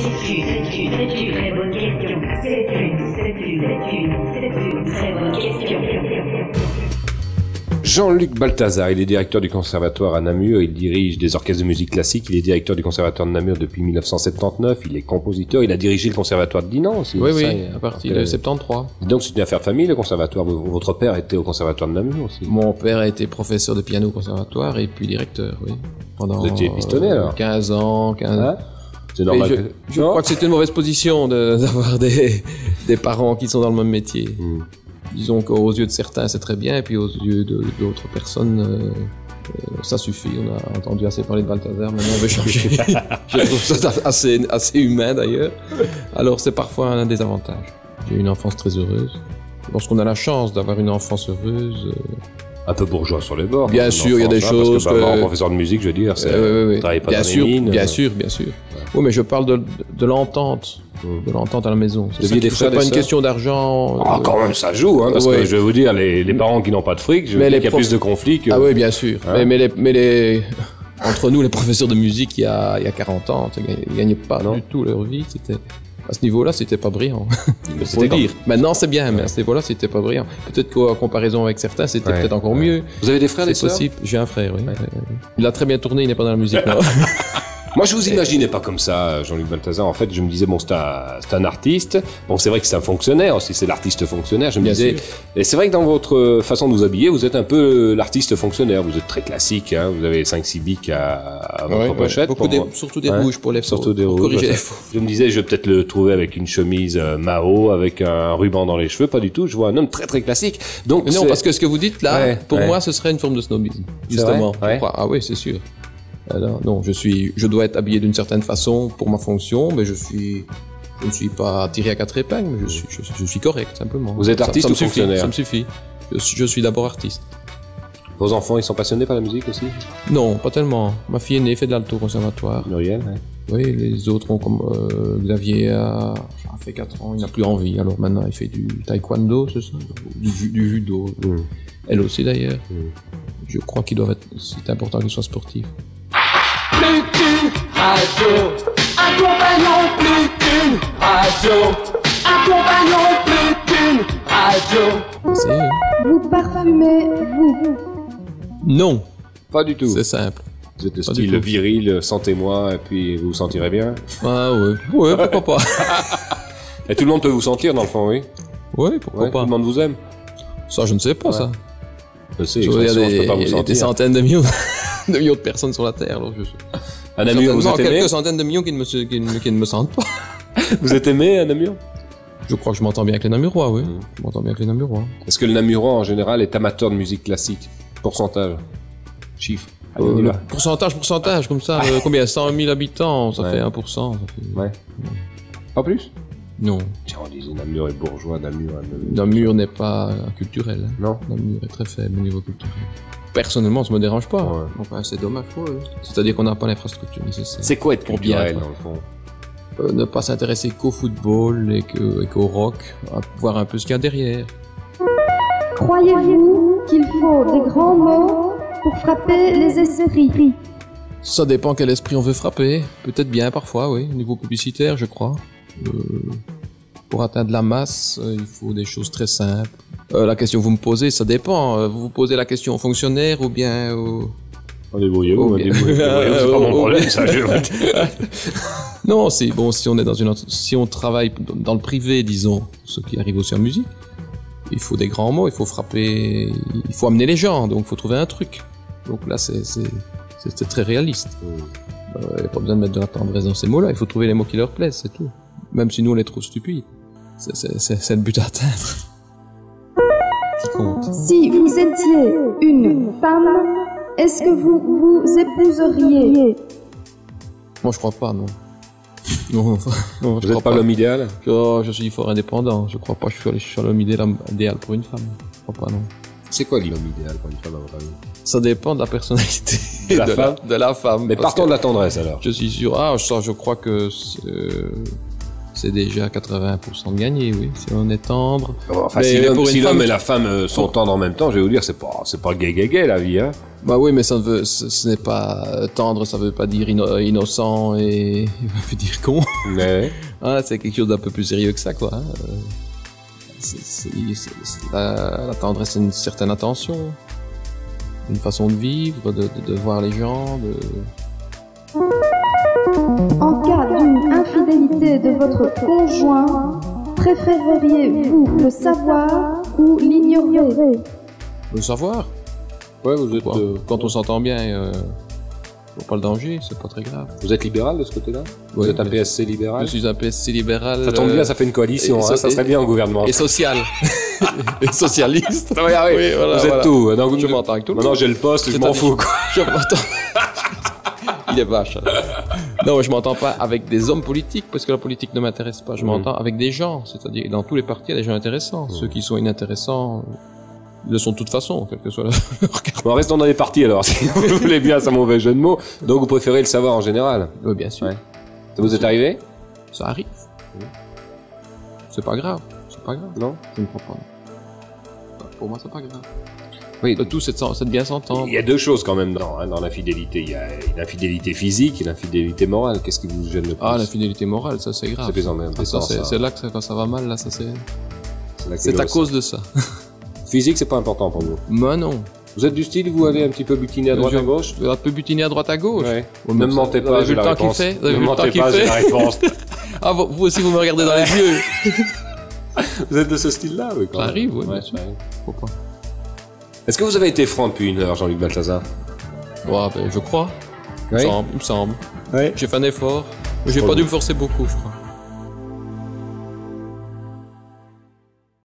très bonne question. C'est une très bonne question. Jean-Luc Balthazar, il est directeur du conservatoire à Namur, il dirige des orchestres de musique classique, il est directeur du conservatoire de Namur depuis 1979, il est compositeur, il a dirigé le conservatoire de Dinan aussi. Oui, à partir de 73. Donc c'est une affaire de famille, le conservatoire. Votre père était au conservatoire de Namur aussi. Mon père a été professeur de piano au conservatoire et puis directeur, oui. Vous étiez pistonné alors 15 ans, 15 ans. Hein? C'est normal. Je crois que c'était une mauvaise position d'avoir des parents qui sont dans le même métier. Disons qu'aux yeux de certains c'est très bien et puis aux yeux d'autres personnes ça suffit. On a entendu assez parler de Balthazar, maintenant on veut changer. Je trouve ça assez humain d'ailleurs. Alors c'est parfois un désavantage. J'ai eu une enfance très heureuse. Lorsqu'on a la chance d'avoir une enfance heureuse... Un peu bourgeois sur les bords. Bien sûr, il y a des choses... Parce que maman, professeur de musique, je veux dire, c'est... Travaille pas bien dans sûr, les mines. Bien sûr. Ouais. Oui, mais je parle de l'entente. De l'entente à la maison. C'est pas une question d'argent. Ah, quand même, ça joue, hein, parce que je vais vous dire, les parents qui n'ont pas de fric, je veux dire qu'il y a plus de conflits que... Ah oui, bien sûr. Hein? Mais entre nous, les professeurs de musique, il y a 40 ans, ils gagnaient pas du tout leur vie. À ce niveau-là, c'était pas brillant. Faut le dire. Maintenant, c'est bien, mais à ce niveau-là, c'était pas brillant. Peut-être qu'en comparaison avec certains, c'était peut-être encore mieux. Vous avez des frères, des sœurs? C'est possible. J'ai un frère, oui. Il a très bien tourné, il n'est pas dans la musique, non. Moi, je vous imaginais pas comme ça, Jean-Luc Balthazar. En fait, je me disais, bon, c'est un artiste. Bon, c'est vrai que c'est un fonctionnaire aussi, c'est l'artiste fonctionnaire. Je me disais, et c'est vrai que dans votre façon de vous habiller, vous êtes un peu l'artiste fonctionnaire. Vous êtes très classique, hein. Vous avez 5-6 bics à votre pochette. Surtout des rouges pour les faux. Surtout des rouges. Corriger les faux. Je me disais, je vais peut-être le trouver avec une chemise Mao, avec un ruban dans les cheveux. Pas du tout. Je vois un homme très très classique. Donc, non, parce que ce que vous dites là, pour moi, ce serait une forme de snobisme. Justement. Ah oui, c'est sûr. Alors, non, je dois être habillé d'une certaine façon pour ma fonction, mais je ne suis pas tiré à 4 épingles, mais je suis correct, simplement. Vous êtes artiste ou fonctionnaire? Ça me suffit. Je suis d'abord artiste. Vos enfants, ils sont passionnés par la musique aussi? Non, pas tellement. Ma fille aînée fait de l'alto au conservatoire. Muriel, oui, les autres ont comme Xavier a fait 4 ans, il n'a plus envie. Alors maintenant, il fait du taekwondo, c'est ça? Du judo. Elle aussi d'ailleurs. Je crois c'est important qu'il soit sportif. Plus qu'une radio, accompagnons plus qu'une radio, accompagnons plus qu'une radio. Vous parfumez, vous? Non, pas du tout. C'est simple. Vous êtes de style viril, sentez-moi, et puis vous vous sentirez bien. Ah ouais, pourquoi pas. Et tout le monde peut vous sentir dans le fond, oui? Oui, pourquoi pas. Tout le monde vous aime? Ça, je ne sais pas, ça. Je sais, il y a des centaines de millions de personnes sur la Terre. Alors à Namur, vous êtes aimé? Quelques centaines de millions qui ne me sentent pas. Vous êtes aimé à Namur? Je crois que je m'entends bien avec les Namurois, oui. Je m'entends bien avec les Namurois. Est-ce que le Namurois, en général, est amateur de musique classique? Pourcentage? Chiffre? Pourcentage, comme ça. Combien? 100 000 habitants, ça fait 1%. Ouais. Pas plus? Non. Tiens, on disait Namur est bourgeois, Namur n'est pas culturel. Hein. Non. Namur est très faible au niveau culturel. Personnellement, ça me dérange pas. Ouais. Enfin, c'est dommage pour eux. C'est-à-dire qu'on n'a pas l'infrastructure nécessaire. C'est quoi être culturel, dans le fond? Ne pas s'intéresser qu'au football et qu'au rock, voir un peu ce qu'il y a derrière. Croyez-vous qu'il faut des grands mots pour frapper les esprits? Ça dépend quel esprit on veut frapper. Peut-être bien parfois, oui. Au niveau publicitaire, je crois. Pour atteindre la masse, il faut des choses très simples. La question que vous me posez, ça dépend. Vous vous posez la question aux fonctionnaires ou bien aux... Débrouillez-vous, c'est pas mon problème, ça. Non, c'est bon, si on travaille dans le privé, disons, ce qui arrive aussi en musique, il faut des grands mots, il faut frapper, il faut amener les gens, donc il faut trouver un truc. Donc là, c'est très réaliste. Il n'y a pas besoin de mettre de la tendresse dans ces mots-là, il faut trouver les mots qui leur plaisent, c'est tout. Même si nous, on les trouve stupides. C'est le but à atteindre. Qui compte. Si vous étiez une femme, est-ce que vous épouseriez? Moi, je crois pas, non. Non, vous n'êtes pas l'homme idéal? Je suis fort indépendant. Je crois pas que je suis l'homme idéal pour une femme. Je crois pas, non. C'est quoi l'homme idéal pour une femme, à votre avis? Ça dépend de la personnalité de la femme. Mais partons de la tendresse, alors. Je suis sûr. Je crois que c'est déjà 80% de gagné, oui. Si on est tendre. Enfin, si l'homme et la femme sont tendres en même temps, je vais vous dire, c'est pas gay, la vie, hein. Bah oui, mais ce n'est pas tendre, ça veut pas dire innocent et ça veut dire con. Mais Ah, c'est quelque chose d'un peu plus sérieux que ça, quoi. Hein. La tendresse, c'est une certaine attention, une façon de vivre, de voir les gens, En cas d'une infidélité de votre conjoint, préféreriez-vous le savoir ou l'ignorer? le savoir. ouais, vous êtes, Quoi. Quand on s'entend bien, faut pas le danger, c'est pas très grave. vous êtes libéral de ce côté-là. Vous Ouais, êtes un mais- PSC libéral. Je suis un PSC libéral. Ça tombe bien, ça fait une coalition. et Hein, ça serait bien au gouvernement. Et social. Et socialiste. Oui, voilà, vous vous êtes tout. Donc, Je m'entends avec tout le Maintenant, monde. j'ai le poste, je m'en fous. Quoi. Je m'entends. Il est vache. Non, je m'entends pas avec des hommes politiques parce que la politique ne m'intéresse pas. Je m'entends avec des gens, c'est-à-dire dans tous les partis, il y a des gens intéressants. Ceux qui sont inintéressants, ils le sont de toute façon, quel que soit leur carte. Bon, restons dans les partis alors, si vous voulez bien, c'est un mauvais jeu de mots. Donc, vous préférez le savoir en général. Oui, bien sûr. Ouais. Ça vous est arrivé? Ça arrive. C'est pas grave. C'est pas grave. Non? Je ne comprends pas. Pour moi, c'est pas grave. Oui. Le tout, c'est de bien s'entendre. Il y a deux choses quand même dans l'infidélité. Il y a une infidélité physique et l'infidélité morale. Qu'est-ce qui vous gêne le plus? Ah, l'infidélité morale, ça c'est grave. C'est plus en même Ah, ça, temps, ça. c'est là que quand ça va mal, là, ça c'est. là que C'est à l'os. cause de ça. Physique, c'est pas important pour vous. Mais non. Vous êtes du style, vous allez un petit peu butiner à droite à gauche? Tu vas te butiner à droite à gauche. Ouais. Ouais, Ne mais me ça- mentez vous pas, avez j'ai vu la le temps qu'il réponse. fait Vous avez Ne vu me le temps mentez qu'il pas, j'ai la fait réponse. Ah, vous aussi, vous me regardez dans les yeux. Vous êtes de ce style-là, oui, quand Ça même. arrive, oui, bien Ouais, sûr. ça arrive. Pourquoi Est-ce que vous avez été franc depuis une heure, Jean-Luc Balthazar? Ouais, ben, je crois. Il me Oui. semble. Il me semble. Oui. J'ai fait un effort. J'ai pas dû me forcer beaucoup, je crois.